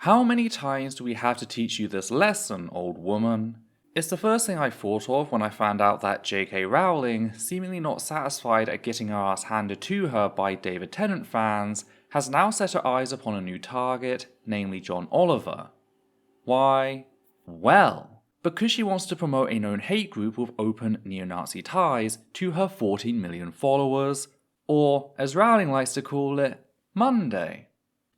How many times do we have to teach you this lesson, old woman? It's the first thing I thought of when I found out that J.K. Rowling, seemingly not satisfied at getting her ass handed to her by David Tennant fans, has now set her eyes upon a new target, namely John Oliver. Why? Well, because she wants to promote a known hate group with open neo-Nazi ties to her 14 million followers, or, as Rowling likes to call it, Monday.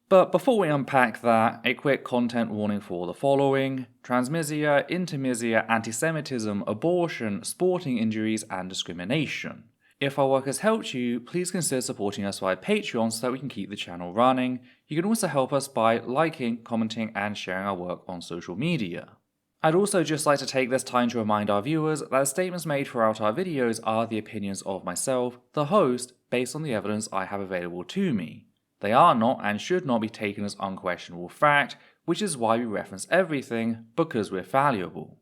But before we unpack that, a quick content warning for the following: transmisia, intermisia, antisemitism, abortion, sporting injuries, and discrimination. If our work has helped you, please consider supporting us via Patreon so that we can keep the channel running. You can also help us by liking, commenting, and sharing our work on social media. I'd also just like to take this time to remind our viewers that the statements made throughout our videos are the opinions of myself, the host, based on the evidence I have available to me. They are not and should not be taken as unquestionable fact, which is why we reference everything, because we're valuable.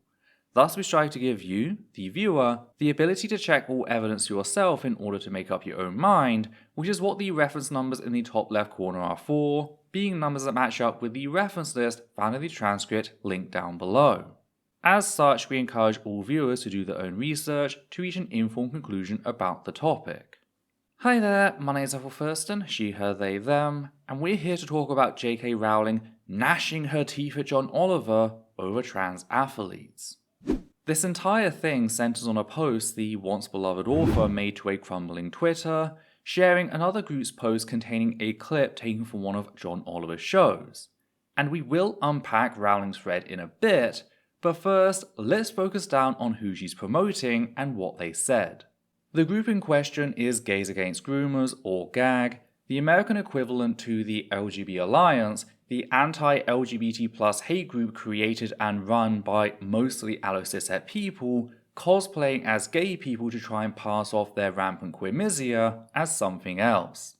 Thus we strive to give you, the viewer, the ability to check all evidence yourself in order to make up your own mind, which is what the reference numbers in the top left corner are for, being numbers that match up with the reference list found in the transcript linked down below. As such, we encourage all viewers to do their own research to reach an informed conclusion about the topic. Hi there, my name is Ethel Thurston, she, her, they, them, and we're here to talk about J.K. Rowling gnashing her teeth at John Oliver over trans athletes. This entire thing centers on a post the once beloved author made to a crumbling Twitter, sharing another group's post containing a clip taken from one of John Oliver's shows. And we will unpack Rowling's thread in a bit, but first, let's focus down on who she's promoting and what they said. The group in question is Gays Against Groomers, or GAG, the American equivalent to the LGBT Alliance, the anti-LGBT+ hate group created and run by mostly allo-cishet people cosplaying as gay people to try and pass off their rampant queermisia as something else.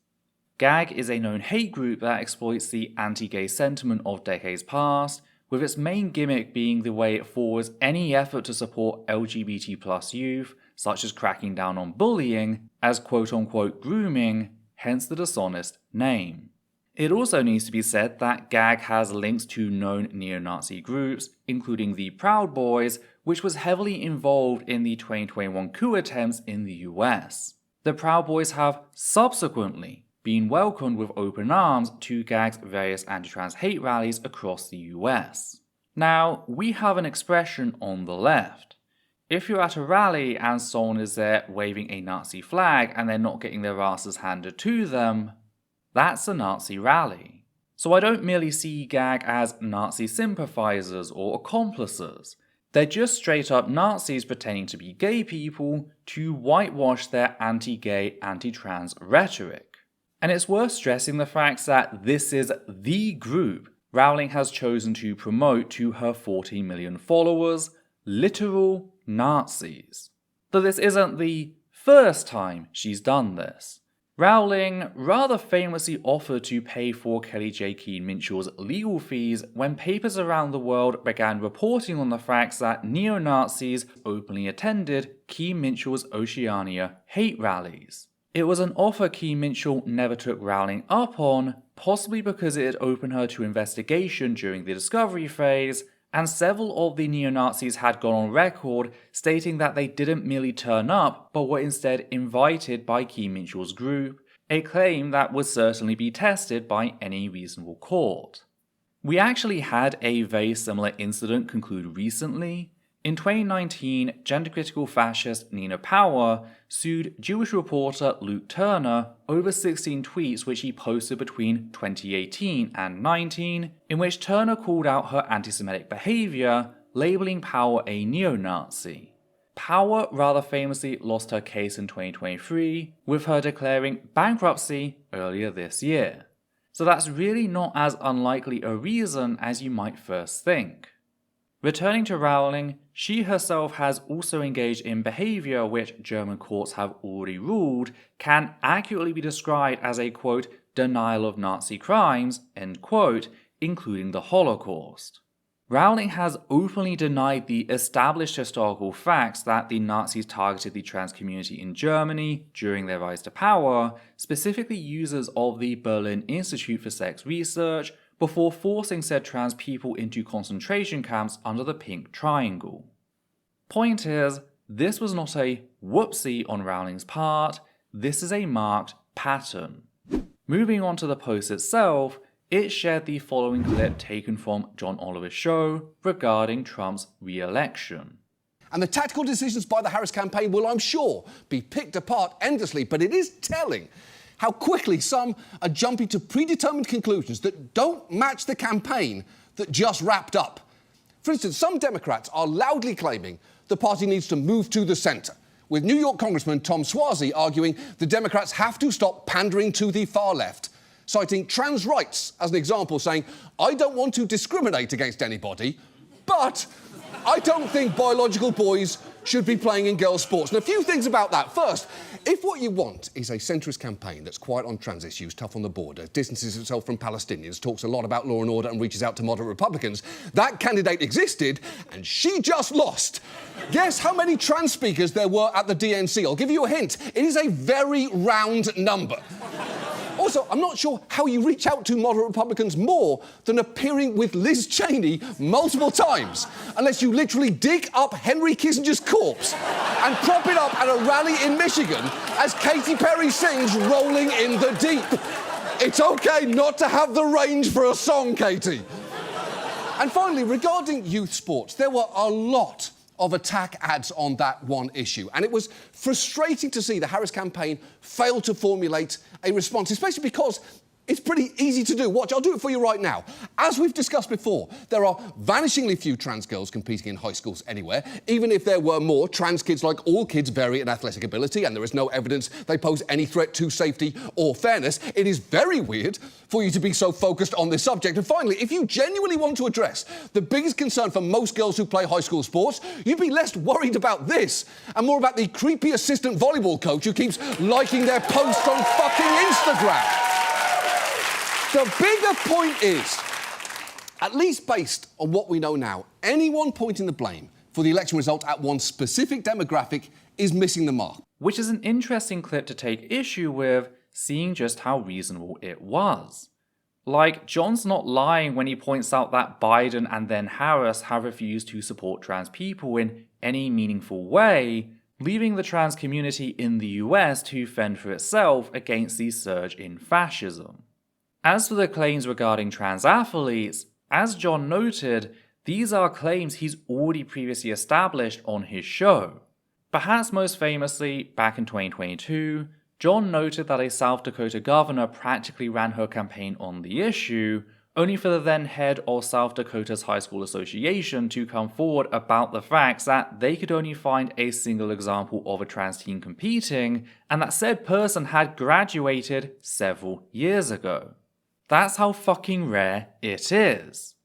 GAG is a known hate group that exploits the anti-gay sentiment of decades past, with its main gimmick being the way it forwards any effort to support LGBT+ youth, such as cracking down on bullying, as quote-unquote grooming, hence the dishonest name. It also needs to be said that GAG has links to known neo-Nazi groups, including the Proud Boys, which was heavily involved in the 2021 coup attempts in the US. The Proud Boys have subsequently been welcomed with open arms to GAG's various anti-trans hate rallies across the US. Now, we have an expression on the left. If you're at a rally and someone is there waving a Nazi flag and they're not getting their asses handed to them, that's a Nazi rally. So I don't merely see GAG as Nazi sympathizers or accomplices. They're just straight up Nazis pretending to be gay people to whitewash their anti-gay, anti-trans rhetoric. And it's worth stressing the fact that this is the group Rowling has chosen to promote to her 14 million followers, literal Nazis. Though this isn't the first time she's done this. Rowling rather famously offered to pay for Kelly J. Keane Mitchell's legal fees when papers around the world began reporting on the fact that neo-Nazis openly attended Keane Mitchell's Oceania hate rallies. It was an offer Keane Mitchell never took Rowling up on, possibly because it had opened her to investigation during the discovery phase, and several of the neo-Nazis had gone on record stating that they didn't merely turn up, but were instead invited by Keane Mitchell's group, a claim that would certainly be tested by any reasonable court. We actually had a very similar incident conclude recently. In 2019, gender-critical fascist Nina Power sued Jewish reporter Luke Turner over 16 tweets which he posted between 2018 and 19, in which Turner called out her antisemitic behavior, labeling Power a neo-Nazi. Power rather famously lost her case in 2023, with her declaring bankruptcy earlier this year. So that's really not as unlikely a reason as you might first think. Returning to Rowling, she herself has also engaged in behavior which German courts have already ruled can accurately be described as a quote, denial of Nazi crimes, end quote, including the Holocaust. Rowling has openly denied the established historical facts that the Nazis targeted the trans community in Germany during their rise to power, specifically users of the Berlin Institute for Sex Research, before forcing said trans people into concentration camps under the pink triangle. Point is, this was not a whoopsie on Rowling's part, this is a marked pattern. Moving on to the post itself, it shared the following clip taken from John Oliver's show regarding Trump's re-election. And the tactical decisions by the Harris campaign will, I'm sure, be picked apart endlessly, but it is telling how quickly some are jumping to predetermined conclusions that don't match the campaign that just wrapped up. For instance, some Democrats are loudly claiming the party needs to move to the centre, with New York Congressman Tom Suozzi arguing the Democrats have to stop pandering to the far left, citing trans rights as an example, saying, I don't want to discriminate against anybody, but I don't think biological boys should be playing in girls' sports. And a few things about that. First, if what you want is a centrist campaign that's quiet on trans issues, tough on the border, distances itself from Palestinians, talks a lot about law and order and reaches out to moderate Republicans, that candidate existed and she just lost. Guess how many trans speakers there were at the DNC? I'll give you a hint. It is a very round number. Also, I'm not sure how you reach out to moderate Republicans more than appearing with Liz Cheney multiple times, unless you literally dig up Henry Kissinger's corpse and prop it up at a rally in Michigan as Katy Perry sings Rolling in the Deep. It's okay not to have the range for a song, Katy. And finally, regarding youth sports, there were a lot of attack ads on that one issue. And it was frustrating to see the Harris campaign fail to formulate a response, especially because it's pretty easy to do. Watch, I'll do it for you right now. As we've discussed before, there are vanishingly few trans girls competing in high schools anywhere. Even if there were more, trans kids, like all kids, vary in athletic ability, and there is no evidence they pose any threat to safety or fairness. It is very weird for you to be so focused on this subject. And finally, if you genuinely want to address the biggest concern for most girls who play high school sports, you'd be less worried about this and more about the creepy assistant volleyball coach who keeps liking their posts on fucking Instagram. The bigger point is, at least based on what we know now, anyone pointing the blame for the election result at one specific demographic is missing the mark. Which is an interesting clip to take issue with, seeing just how reasonable it was. Like, John's not lying when he points out that Biden and then Harris have refused to support trans people in any meaningful way, leaving the trans community in the US to fend for itself against the surge in fascism. As for the claims regarding trans athletes, as John noted, these are claims he's already previously established on his show. Perhaps most famously, back in 2022, John noted that a South Dakota governor practically ran her campaign on the issue, only for the then head of South Dakota's High School Association to come forward about the facts that they could only find a single example of a trans teen competing, and that said person had graduated several years ago. That's how fucking rare it is.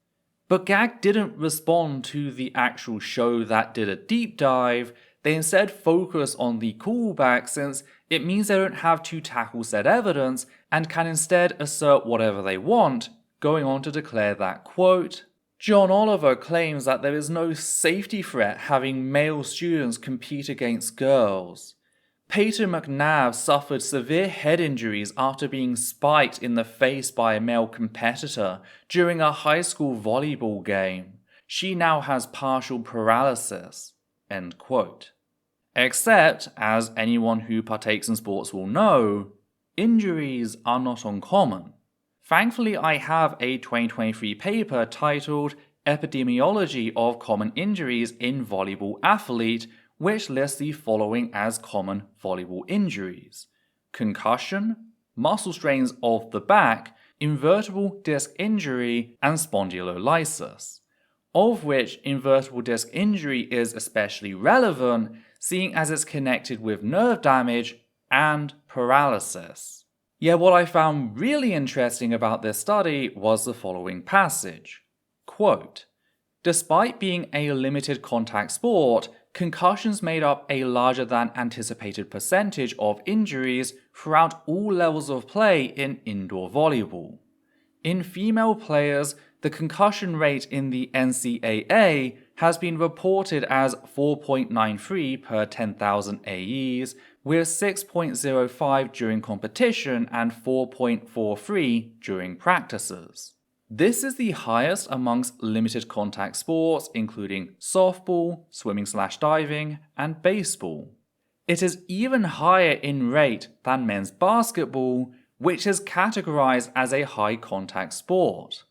But GAG didn't respond to the actual show that did a deep dive, they instead focus on the callback since it means they don't have to tackle said evidence and can instead assert whatever they want, going on to declare that, quote, John Oliver claims that there is no safety threat having male students compete against girls. Peyton McNabb suffered severe head injuries after being spiked in the face by a male competitor during a high school volleyball game. She now has partial paralysis. End quote. Except, as anyone who partakes in sports will know, injuries are not uncommon. Thankfully, I have a 2023 paper titled Epidemiology of Common Injuries in Volleyball Athlete, which lists the following as common volleyball injuries: concussion, muscle strains of the back, invertebral disc injury, and spondylolysis. Of which invertebral disc injury is especially relevant, seeing as it's connected with nerve damage and paralysis. Yet what I found really interesting about this study was the following passage. Quote, despite being a limited contact sport, concussions made up a larger than anticipated percentage of injuries throughout all levels of play in indoor volleyball. In female players, the concussion rate in the NCAA has been reported as 4.93 per 10,000 AEs, with 6.05 during competition and 4.43 during practices. This is the highest amongst limited contact sports, including softball, swimming/diving, and baseball. It is even higher in rate than men's basketball, which is categorized as a high contact sport.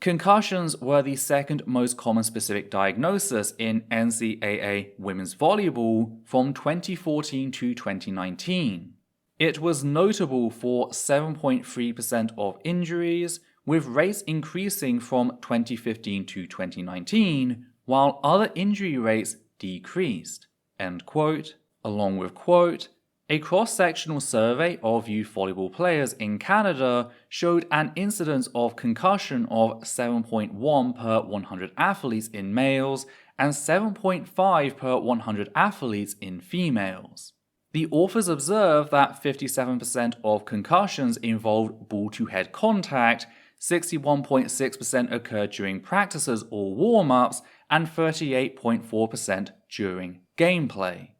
Concussions were the second most common specific diagnosis in NCAA women's volleyball from 2014 to 2019. It was notable for 7.3% of injuries, with rates increasing from 2015 to 2019, while other injury rates decreased. End quote. Along with quote, a cross-sectional survey of youth volleyball players in Canada showed an incidence of concussion of 7.1 per 100 athletes in males and 7.5 per 100 athletes in females. The authors observed that 57% of concussions involved ball-to-head contact, 61.6% occurred during practices or warm-ups, and 38.4% during gameplay.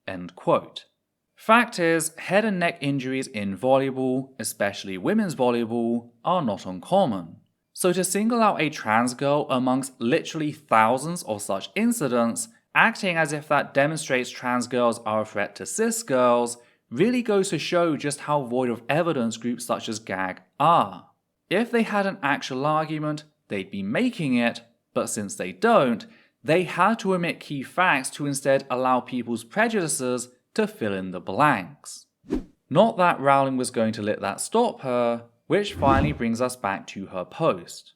End quote. Fact is, head and neck injuries in volleyball, especially women's volleyball, are not uncommon. So to single out a trans girl amongst literally thousands of such incidents, acting as if that demonstrates trans girls are a threat to cis girls, really goes to show just how void of evidence groups such as GAG are. If they had an actual argument, they'd be making it, but since they don't, they had to omit key facts to instead allow people's prejudices to fill in the blanks. Not that Rowling was going to let that stop her, which finally brings us back to her post.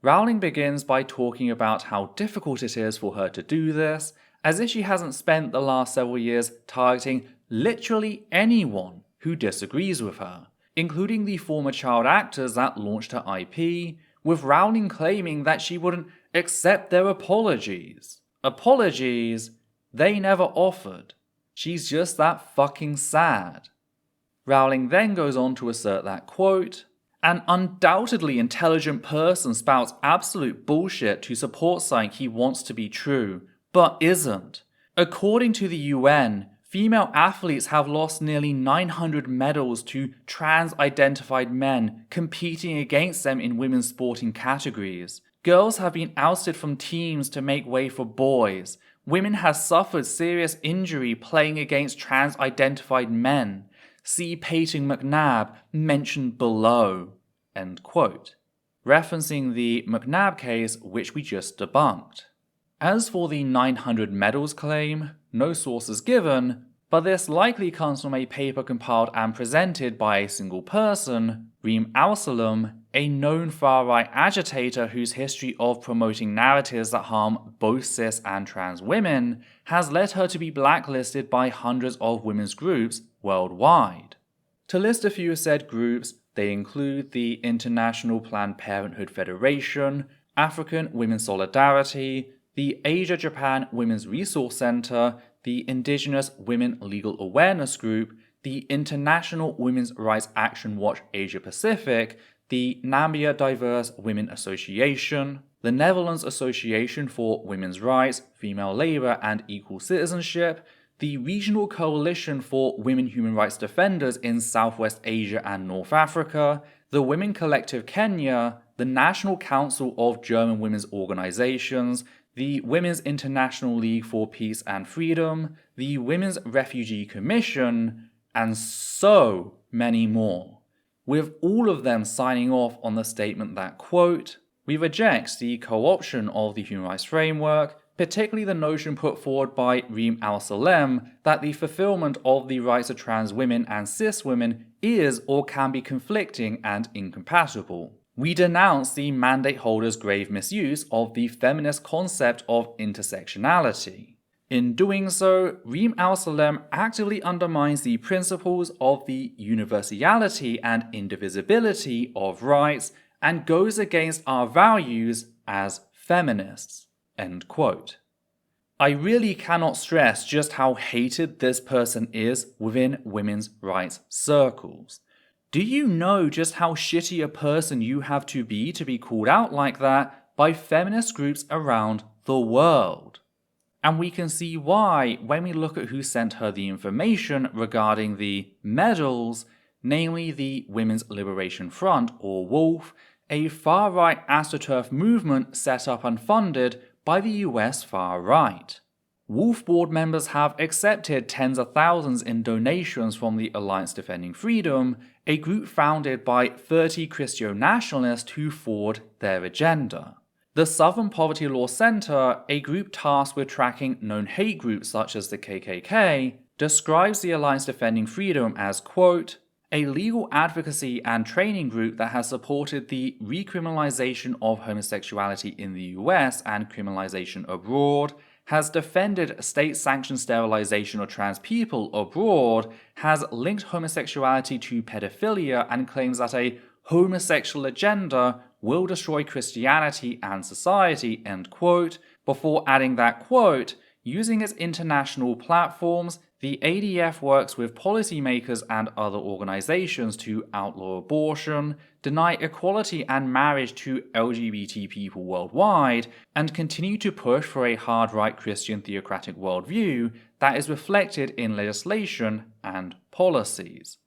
Rowling begins by talking about how difficult it is for her to do this, as if she hasn't spent the last several years targeting literally anyone who disagrees with her, including the former child actors that launched her IP, with Rowling claiming that she wouldn't accept their apologies. Apologies they never offered. She's just that fucking sad. Rowling then goes on to assert that, quote, an undoubtedly intelligent person spouts absolute bullshit to support something he wants to be true, but isn't. According to the UN, female athletes have lost nearly 900 medals to trans-identified men competing against them in women's sporting categories. Girls have been ousted from teams to make way for boys. Women have suffered serious injury playing against trans-identified men. See Peyton McNabb mentioned below. End quote. Referencing the McNabb case, which we just debunked. As for the 900 medals claim, no sources given, but this likely comes from a paper compiled and presented by a single person, Reem Al-Salam, a known far-right agitator whose history of promoting narratives that harm both cis and trans women has led her to be blacklisted by hundreds of women's groups worldwide. To list a few said groups, they include the International Planned Parenthood Federation, African Women's Solidarity, the Asia-Japan Women's Resource Center, the Indigenous Women Legal Awareness Group, the International Women's Rights Action Watch Asia Pacific, the Namibia Diverse Women Association, the Netherlands Association for Women's Rights, Female Labour and Equal Citizenship, the Regional Coalition for Women Human Rights Defenders in Southwest Asia and North Africa, the Women Collective Kenya, the National Council of German Women's Organizations, the Women's International League for Peace and Freedom, the Women's Refugee Commission, and so many more, with all of them signing off on the statement that, quote, we reject the co-option of the human rights framework, particularly the notion put forward by Reem Al-Salam that the fulfillment of the rights of trans women and cis women is or can be conflicting and incompatible. We denounce the mandate holders' grave misuse of the feminist concept of intersectionality. In doing so, Reem Al-Salam actively undermines the principles of the universality and indivisibility of rights and goes against our values as feminists. End quote. I really cannot stress just how hated this person is within women's rights circles. Do you know just how shitty a person you have to be called out like that by feminist groups around the world? And we can see why when we look at who sent her the information regarding the medals, namely the Women's Liberation Front, or WOLF, a far-right AstroTurf movement set up and funded by the US far-right. Wolf board members have accepted tens of thousands in donations from the Alliance Defending Freedom, a group founded by 30 Christian nationalists who forward their agenda. The Southern Poverty Law Center, a group tasked with tracking known hate groups such as the KKK, describes the Alliance Defending Freedom as, quote, a legal advocacy and training group that has supported the recriminalization of homosexuality in the US and criminalization abroad, has defended state-sanctioned sterilization of trans people abroad, has linked homosexuality to pedophilia, and claims that a homosexual agenda will destroy Christianity and society, end quote, before adding that, quote, using its international platforms, the ADF works with policymakers and other organizations to outlaw abortion, deny equality and marriage to LGBT people worldwide, and continue to push for a hard-right Christian theocratic worldview that is reflected in legislation and policies.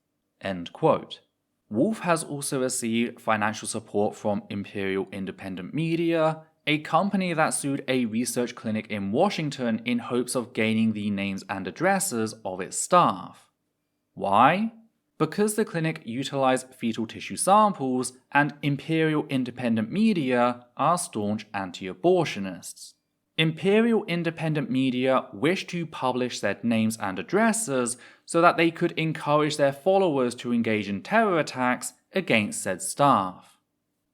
End quote. Wolf has also received financial support from Imperial Independent Media, a company that sued a research clinic in Washington in hopes of gaining the names and addresses of its staff. Why? Because the clinic utilized fetal tissue samples and Imperial Independent Media are staunch anti-abortionists. Imperial Independent Media wished to publish said names and addresses so that they could encourage their followers to engage in terror attacks against said staff.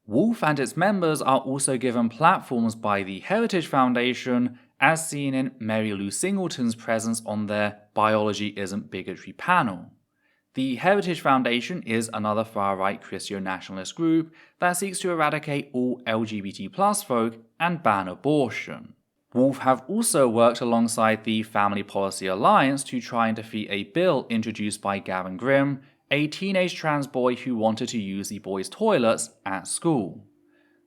Wolf and its members are also given platforms by the Heritage Foundation, as seen in Mary Lou Singleton's presence on their Biology Isn't Bigotry panel. The Heritage Foundation is another far-right Christian nationalist group that seeks to eradicate all LGBT+ folk and ban abortion. Wolf have also worked alongside the Family Policy Alliance to try and defeat a bill introduced by Gavin Grimm, a teenage trans boy who wanted to use the boys' toilets at school.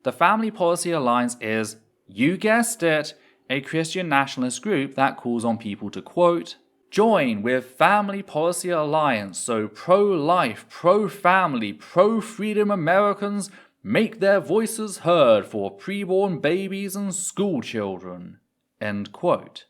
The Family Policy Alliance is, you guessed it, a Christian nationalist group that calls on people to, quote, join with Family Policy Alliance so pro-life, pro-family, pro-freedom Americans make their voices heard for preborn babies and school children, end quote.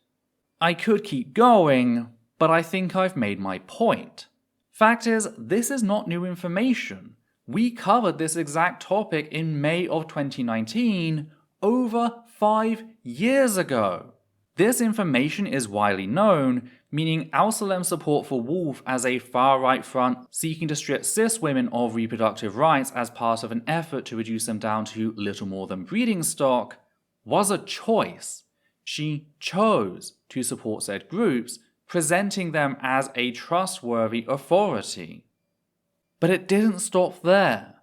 I could keep going, but I think I've made my point. Fact is, this is not new information. We covered this exact topic in May of 2019, over 5 years ago. This information is widely known, meaning Al-Salem's support for Wolf as a far-right front seeking to strip cis women of reproductive rights as part of an effort to reduce them down to little more than breeding stock was a choice. She chose to support said groups, presenting them as a trustworthy authority. But it didn't stop there.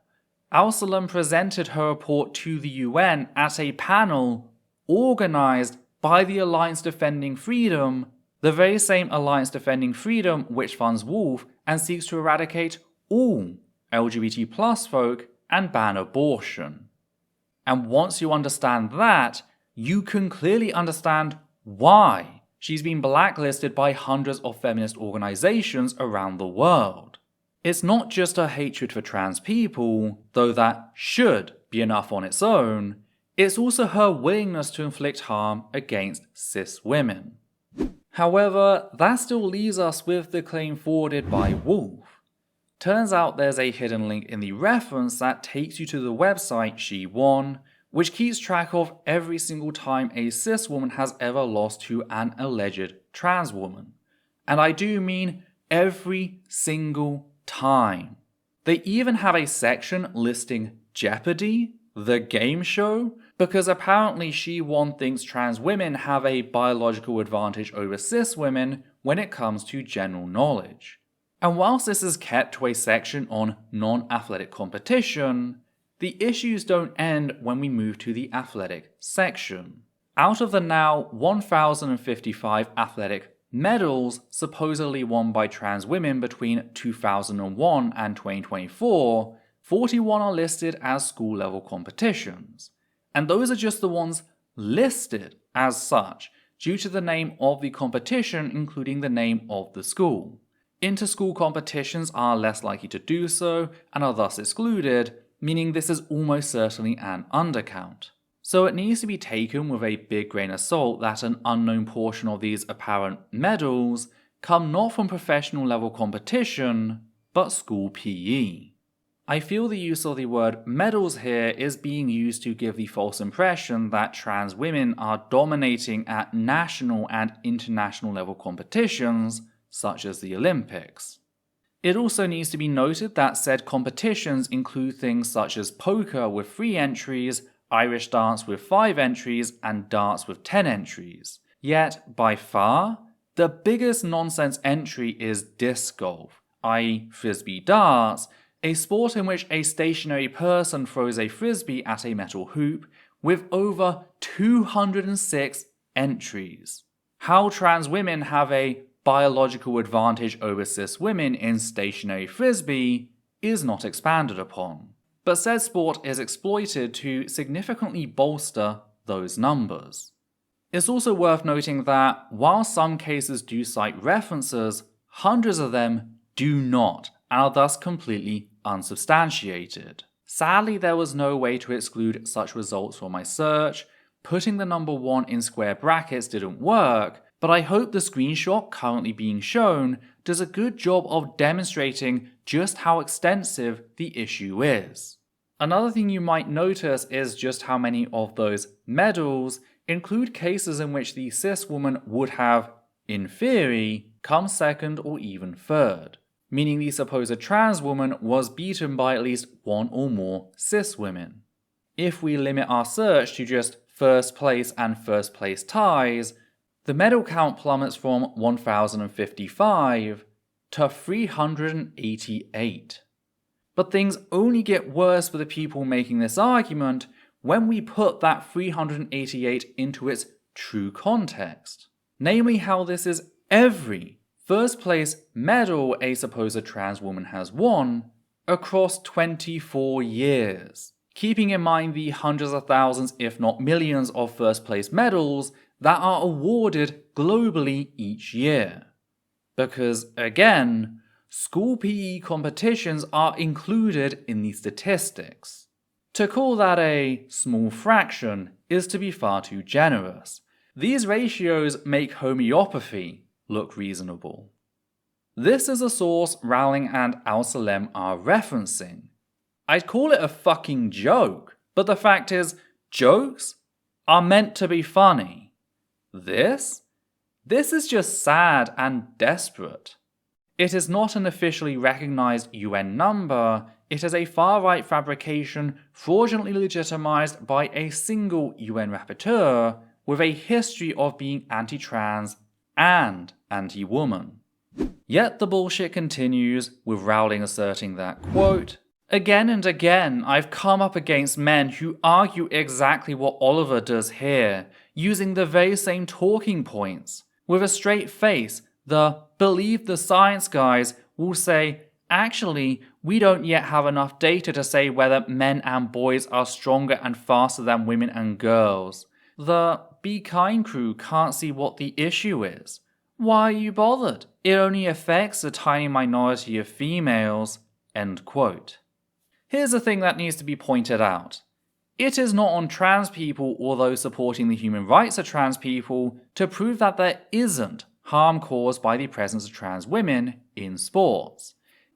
Al-Salem presented her report to the UN at a panel organized by the Alliance Defending Freedom, the very same Alliance Defending Freedom which funds Wolf and seeks to eradicate all LGBT+ folk and ban abortion. And once you understand that, you can clearly understand why she's been blacklisted by hundreds of feminist organizations around the world. It's not just her hatred for trans people, though that should be enough on its own, it's also her willingness to inflict harm against cis women. However, that still leaves us with the claim forwarded by Wolf. Turns out there's a hidden link in the reference that takes you to the website She Won, which keeps track of every single time a cis woman has ever lost to an alleged trans woman. And I do mean every single time. They even have a section listing Jeopardy, the game show, because apparently She Won thinks trans women have a biological advantage over cis women when it comes to general knowledge. And whilst this is kept to a section on non-athletic competition, the issues don't end when we move to the athletic section. Out of the now 1,055 athletic medals supposedly won by trans women between 2001 and 2024, 41 are listed as school-level competitions. And those are just the ones listed as such, due to the name of the competition including the name of the school. Inter-school competitions are less likely to do so, and are thus excluded, meaning this is almost certainly an undercount. So it needs to be taken with a big grain of salt that an unknown portion of these apparent medals come not from professional level competition, but school PE. I feel the use of the word medals here is being used to give the false impression that trans women are dominating at national and international level competitions, such as the Olympics. It also needs to be noted that said competitions include things such as poker with 3 entries, Irish dance with 5 entries, and darts with 10 entries. Yet, by far, the biggest nonsense entry is disc golf, i.e. frisbee darts, a sport in which a stationary person throws a frisbee at a metal hoop with over 206 entries. How trans women have a biological advantage over cis women in stationary frisbee is not expanded upon, but said sport is exploited to significantly bolster those numbers. It's also worth noting that while some cases do cite references, hundreds of them do not, and are thus completely unsubstantiated. Sadly, there was no way to exclude such results from my search. Putting the number 1 in square brackets didn't work, but I hope the screenshot currently being shown does a good job of demonstrating just how extensive the issue is. Another thing you might notice is just how many of those medals include cases in which the cis woman would have, in theory, come second or even third, meaning the supposed trans woman was beaten by at least 1 or more cis women. If we limit our search to just first place and first place ties, the medal count plummets from 1,055 to 388. But things only get worse for the people making this argument when we put that 388 into its true context, namely how this is every first place medal a supposed trans woman has won across 24 years, keeping in mind the hundreds of thousands if not millions of first place medals that are awarded globally each year. Because again, school PE competitions are included in the statistics. To call that a small fraction is to be far too generous. These ratios make homeopathy look reasonable. This is a source Rowling and Al-Salem are referencing. I'd call it a fucking joke, but the fact is, jokes are meant to be funny. This is just sad and desperate. It is not an officially recognized UN number, it is a far-right fabrication fraudulently legitimized by a single UN rapporteur with a history of being anti-trans and anti-woman. Yet the bullshit continues, with Rowling asserting that, quote, "Again and again, I've come up against men who argue exactly what Oliver does here, using the very same talking points. With a straight face, the believe the science guys will say, actually, we don't yet have enough data to say whether men and boys are stronger and faster than women and girls. The Be Kind crew can't see what the issue is. Why are you bothered? It only affects a tiny minority of females." End quote. Here's a thing that needs to be pointed out. It is not on trans people or those supporting the human rights of trans people to prove that there isn't harm caused by the presence of trans women in sports.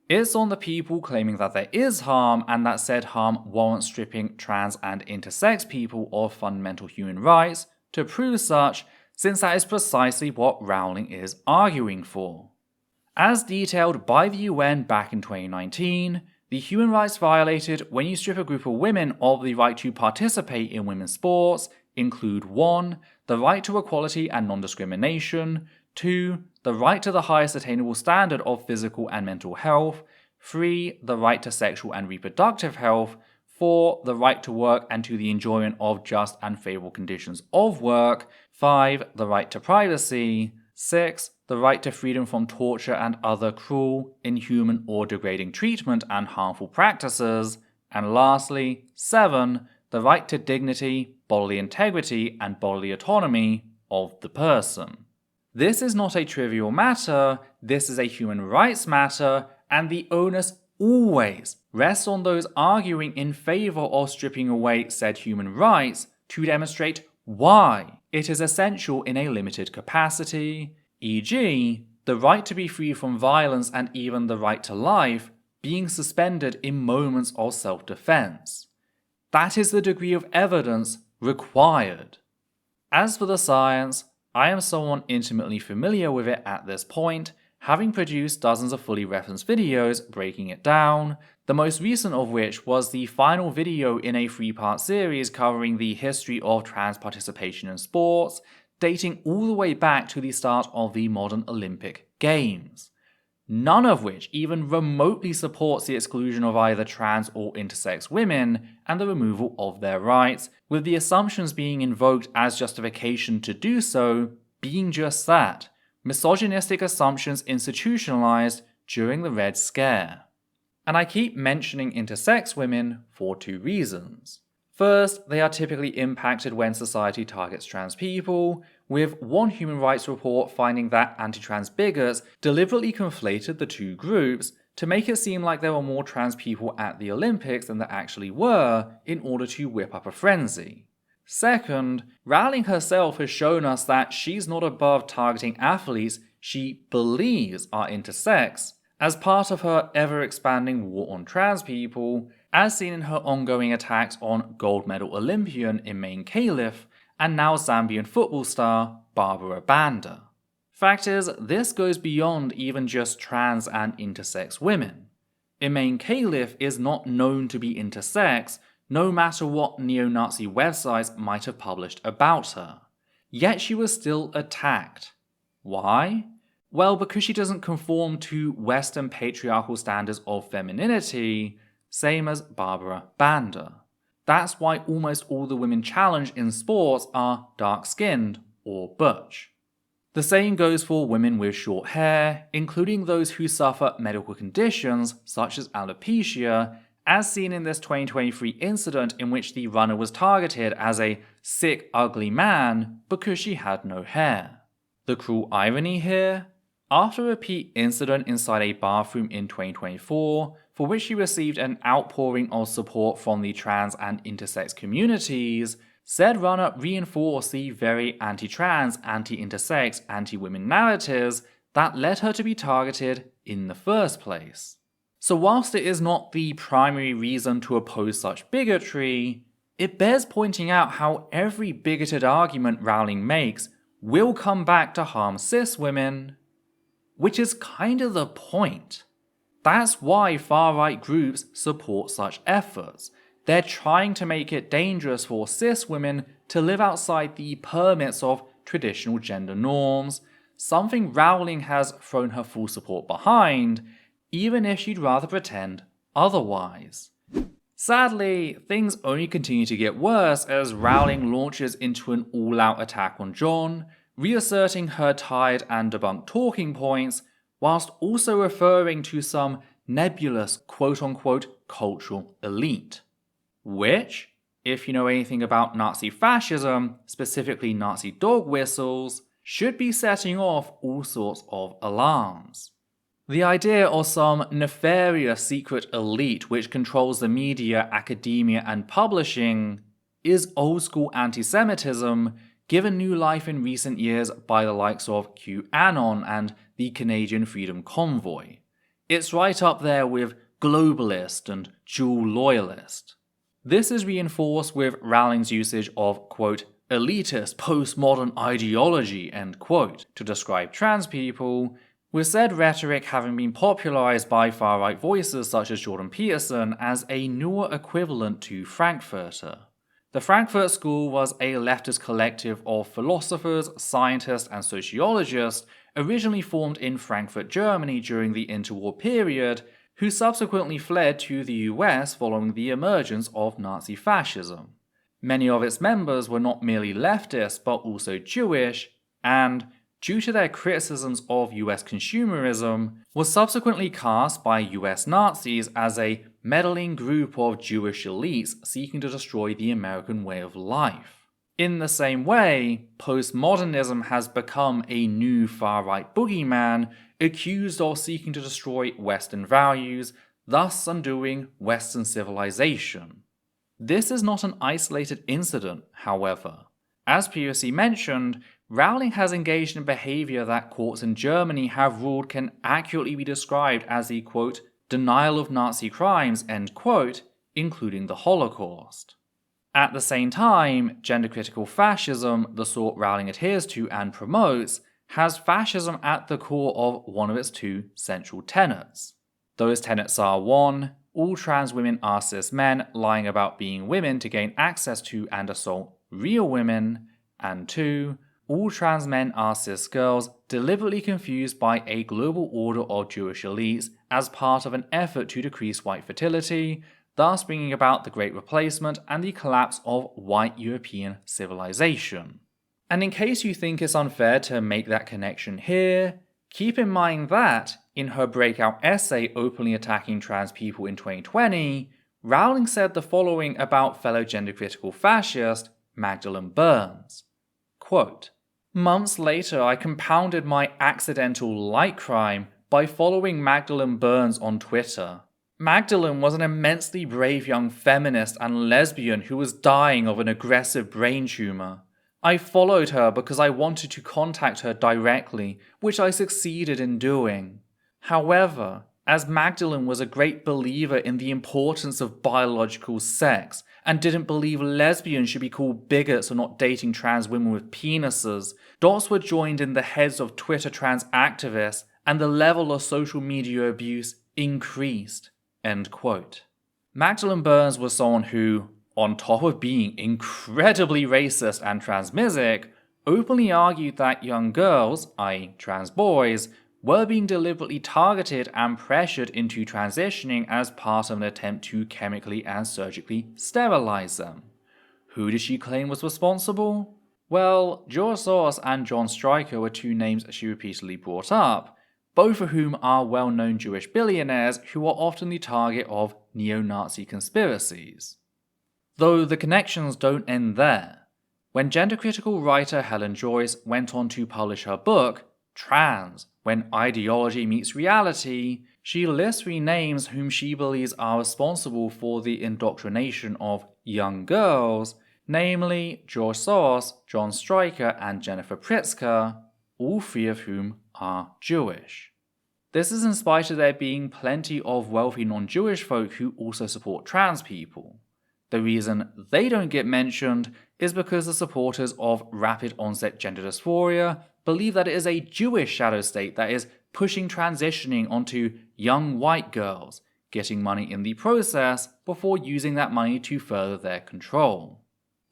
It's on the people claiming that there is harm and that said harm warrants stripping trans and intersex people of fundamental human rights to prove such, since that is precisely what Rowling is arguing for. As detailed by the UN back in 2019, the human rights violated when you strip a group of women of the right to participate in women's sports include 1. The right to equality and non-discrimination, 2. The right to the highest attainable standard of physical and mental health, 3. The right to sexual and reproductive health, 4. The right to work and to the enjoyment of just and favorable conditions of work, 5. The right to privacy, 6. The right to freedom from torture and other cruel, inhuman or degrading treatment and harmful practices, and lastly, 7. The right to dignity, bodily integrity and bodily autonomy of the person. This is not a trivial matter, this is a human rights matter, and the onus always rests on those arguing in favor of stripping away said human rights to demonstrate why it is essential in a limited capacity, e.g., the right to be free from violence and even the right to life being suspended in moments of self-defense. That is the degree of evidence required. As for the science, I am someone intimately familiar with it at this point, having produced dozens of fully referenced videos breaking it down, the most recent of which was the final video in a 3-part series covering the history of trans participation in sports, dating all the way back to the start of the modern Olympic Games. None of which even remotely supports the exclusion of either trans or intersex women and the removal of their rights, with the assumptions being invoked as justification to do so being just that, misogynistic assumptions institutionalized during the Red Scare. And I keep mentioning intersex women for 2 reasons. First, they are typically impacted when society targets trans people, with one human rights report finding that anti-trans bigots deliberately conflated the 2 groups to make it seem like there were more trans people at the Olympics than there actually were in order to whip up a frenzy. Second, Rowling herself has shown us that she's not above targeting athletes she believes are intersex as part of her ever-expanding war on trans people, as seen in her ongoing attacks on gold medal Olympian Imane Caliph and now Zambian football star Barbara Banda. Fact is, this goes beyond even just trans and intersex women. Imane Caliph is not known to be intersex, no matter what neo-Nazi websites might have published about her. Yet she was still attacked. Why? Well, because she doesn't conform to Western patriarchal standards of femininity, same as Barbara Banda. That's why almost all the women challenged in sports are dark-skinned or butch. The same goes for women with short hair, including those who suffer medical conditions such as alopecia, as seen in this 2023 incident in which the runner was targeted as a sick, ugly man because she had no hair. The cruel irony here? After a repeat incident inside a bathroom in 2024, for which she received an outpouring of support from the trans and intersex communities, said runner reinforced the very anti-trans, anti-intersex, anti-women narratives that led her to be targeted in the first place. So whilst it is not the primary reason to oppose such bigotry, it bears pointing out how every bigoted argument Rowling makes will come back to harm cis women, which is kind of the point. That's why far-right groups support such efforts. They're trying to make it dangerous for cis women to live outside the permits of traditional gender norms, something Rowling has thrown her full support behind, even if she'd rather pretend otherwise. Sadly, things only continue to get worse as Rowling launches into an all-out attack on John, reasserting her tired and debunked talking points, whilst also referring to some nebulous quote-unquote cultural elite. Which, if you know anything about Nazi fascism, specifically Nazi dog whistles, should be setting off all sorts of alarms. The idea of some nefarious secret elite which controls the media, academia, and publishing is old-school antisemitism given new life in recent years by the likes of QAnon and the Canadian Freedom Convoy. It's right up there with globalist and dual loyalist. This is reinforced with Rowling's usage of, quote, elitist postmodern ideology, end quote, to describe trans people, with said rhetoric having been popularized by far-right voices such as Jordan Peterson as a newer equivalent to Frankfurter. The Frankfurt School was a leftist collective of philosophers, scientists, and sociologists originally formed in Frankfurt, Germany during the interwar period, who subsequently fled to the US following the emergence of Nazi fascism. Many of its members were not merely leftists but also Jewish, and, due to their criticisms of US consumerism, was subsequently cast by US Nazis as a meddling group of Jewish elites seeking to destroy the American way of life. In the same way, postmodernism has become a new far-right boogeyman accused of seeking to destroy Western values, thus undoing Western civilization. This is not an isolated incident, however. As previously mentioned, Rowling has engaged in behavior that courts in Germany have ruled can accurately be described as the, quote, denial of Nazi crimes, end quote, including the Holocaust. At the same time, gender-critical fascism, the sort Rowling adheres to and promotes, has fascism at the core of one of its two central tenets. Those tenets are 1. All trans women are cis men lying about being women to gain access to and assault real women, and 2. All trans men are cis girls deliberately confused by a global order of Jewish elites as part of an effort to decrease white fertility, thus bringing about the Great Replacement and the collapse of white European civilization. And in case you think it's unfair to make that connection here, keep in mind that, in her breakout essay openly attacking trans people in 2020, Rowling said the following about fellow gender-critical fascist Magdalene Burns. Quote, months later I compounded my accidental like crime by following Magdalene Burns on Twitter. Magdalene was an immensely brave young feminist and lesbian who was dying of an aggressive brain tumor. I followed her because I wanted to contact her directly, which I succeeded in doing. However, as Magdalene was a great believer in the importance of biological sex and didn't believe lesbians should be called bigots or not dating trans women with penises, dots were joined in the heads of Twitter trans activists and the level of social media abuse increased. End quote. Magdalene Burns was someone who, on top of being incredibly racist and transmissic, openly argued that young girls, i.e. trans boys, were being deliberately targeted and pressured into transitioning as part of an attempt to chemically and surgically sterilize them. Who did she claim was responsible? Well, George Soros and John Stryker were two names she repeatedly brought up, both of whom are well-known Jewish billionaires who are often the target of neo-Nazi conspiracies. Though the connections don't end there. When gender-critical writer Helen Joyce went on to publish her book, Trans, When Ideology Meets Reality, she lists 3 names whom she believes are responsible for the indoctrination of young girls, namely George Soros, John Stryker, and Jennifer Pritzker, all 3 of whom are Jewish. This is in spite of there being plenty of wealthy non-Jewish folk who also support trans people. The reason they don't get mentioned is because the supporters of rapid onset gender dysphoria believe that it is a Jewish shadow state that is pushing transitioning onto young white girls, getting money in the process before using that money to further their control.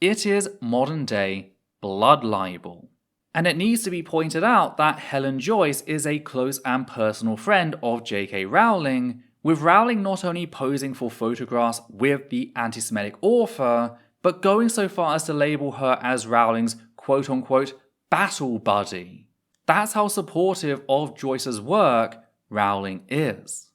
It is modern day blood libel. And it needs to be pointed out that Helen Joyce is a close and personal friend of J.K. Rowling, with Rowling not only posing for photographs with the antisemitic author, but going so far as to label her as Rowling's quote-unquote battle buddy. That's how supportive of Joyce's work Rowling is.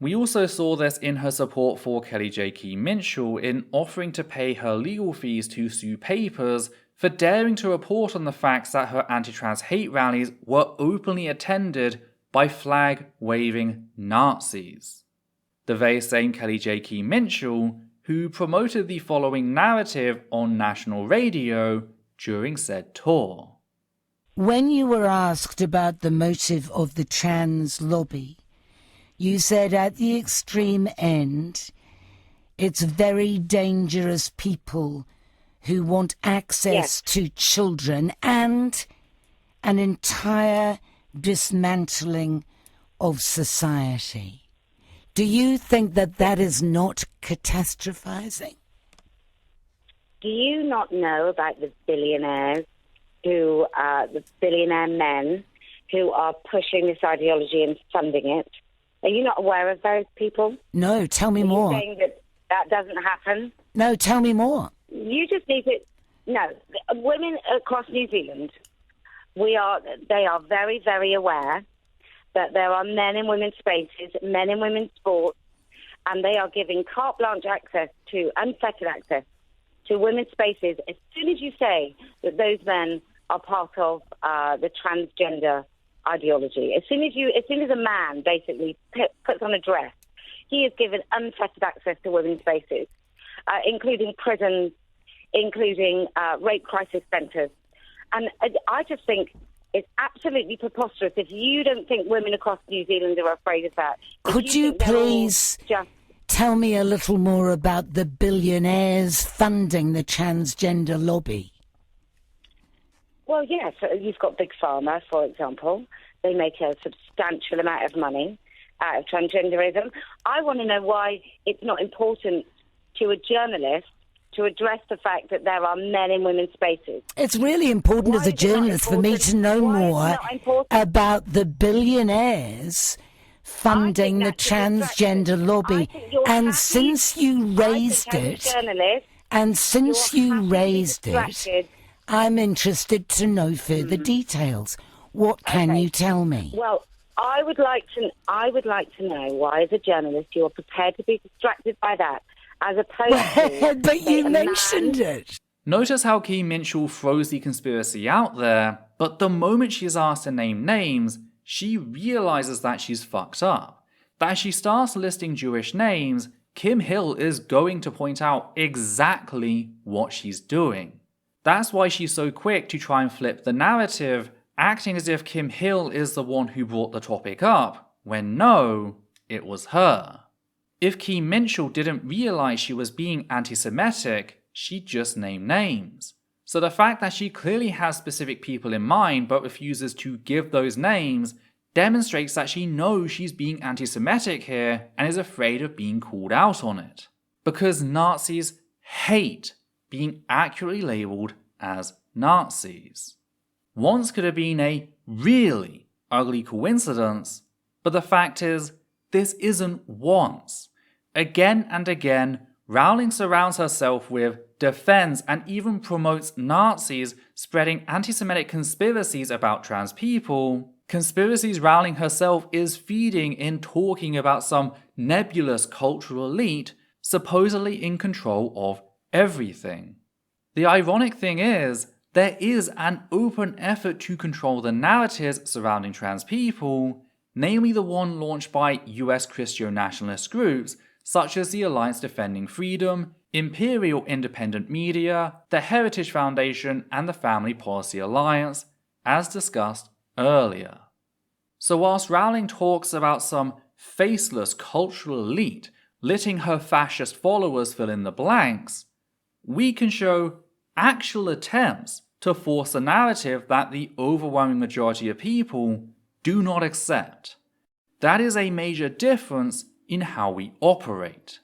We also saw this in her support for Kelly J. Key Minshall in offering to pay her legal fees to Sue Papers for daring to report on the facts that her anti-trans hate rallies were openly attended by flag-waving Nazis. The very same Kelly J. Key Minshall who promoted the following narrative on national radio during said tour. When you were asked about the motive of the trans lobby, you said at the extreme end, it's very dangerous people who want access to children and an entire dismantling of society. Do you think that that is not catastrophizing? Do you not know about the billionaires who are the billionaire men who are pushing this ideology and funding it? Are you not aware of those people? No, tell me more. Are you saying that that doesn't happen? No, tell me more. You just need to... No, women across New Zealand, they are very, very aware that there are men in women's spaces, men in women's sports, and they are giving carte blanche access to, unfettered access to women's spaces as soon as you say that those men are part of the transgender ideology. As soon as a man basically puts on a dress, He is given unfettered access to women's spaces, including prisons, including rape crisis centres. And I just think it's absolutely preposterous if you don't think women across New Zealand are afraid of that. Could you please tell me a little more about the billionaires funding the transgender lobby? Well, yes, you've got Big Pharma, for example. They make a substantial amount of money out of transgenderism. I want to know why it's not important to a journalist to address the fact that there are men in women's spaces. It's really important as a journalist for me to know more about the billionaires funding the transgender lobby. And since you raised it, I'm interested to know further details. What can you tell me? Well, I would like to know why, as a journalist, you are prepared to be distracted by that, as opposed to... But you mentioned it. Notice how Kim Minchell throws the conspiracy out there, but the moment she is asked to name names, she realizes that she's fucked up. That as she starts listing Jewish names, Kim Hill is going to point out exactly what she's doing. That's why she's so quick to try and flip the narrative, acting as if Kim Hill is the one who brought the topic up, when no, it was her. If Kim Minchell didn't realize she was being anti-Semitic, she'd just name names. So the fact that she clearly has specific people in mind but refuses to give those names demonstrates that she knows she's being anti-Semitic here and is afraid of being called out on it. Because Nazis hate being accurately labelled as Nazis. Once could have been a really ugly coincidence, but the fact is, this isn't once. Again and again, Rowling surrounds herself with, defends, and even promotes Nazis spreading anti-Semitic conspiracies about trans people. Conspiracies Rowling herself is feeding in talking about some nebulous cultural elite supposedly in control of everything. The ironic thing is, there is an open effort to control the narratives surrounding trans people, namely the one launched by US Christian nationalist groups such as the Alliance Defending Freedom, Imperial Independent Media, the Heritage Foundation, and the Family Policy Alliance, as discussed earlier. So whilst Rowling talks about some faceless cultural elite letting her fascist followers fill in the blanks, we can show actual attempts to force a narrative that the overwhelming majority of people do not accept. That is a major difference in how we operate.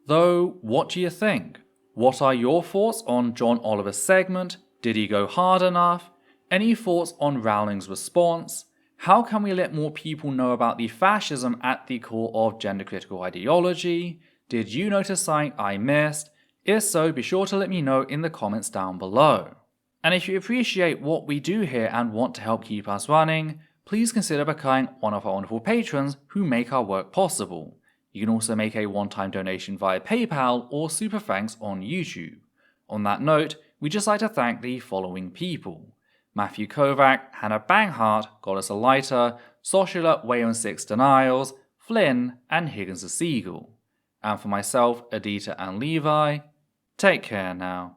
Though, what do you think? What are your thoughts on John Oliver's segment? Did he go hard enough? Any thoughts on Rowling's response? How can we let more people know about the fascism at the core of gender-critical ideology? Did you notice something I missed? If so, be sure to let me know in the comments down below. And if you appreciate what we do here and want to help keep us running, please consider becoming one of our wonderful patrons who make our work possible. You can also make a one-time donation via PayPal or Super Thanks on YouTube. On that note, we'd just like to thank the following people: Matthew Kovac, Hannah Banghart, Goddess a Lighter, Soshula Wayon 6 Denials, Flynn, and Higgins the Seagull. And for myself, Adita and Levi, take care now.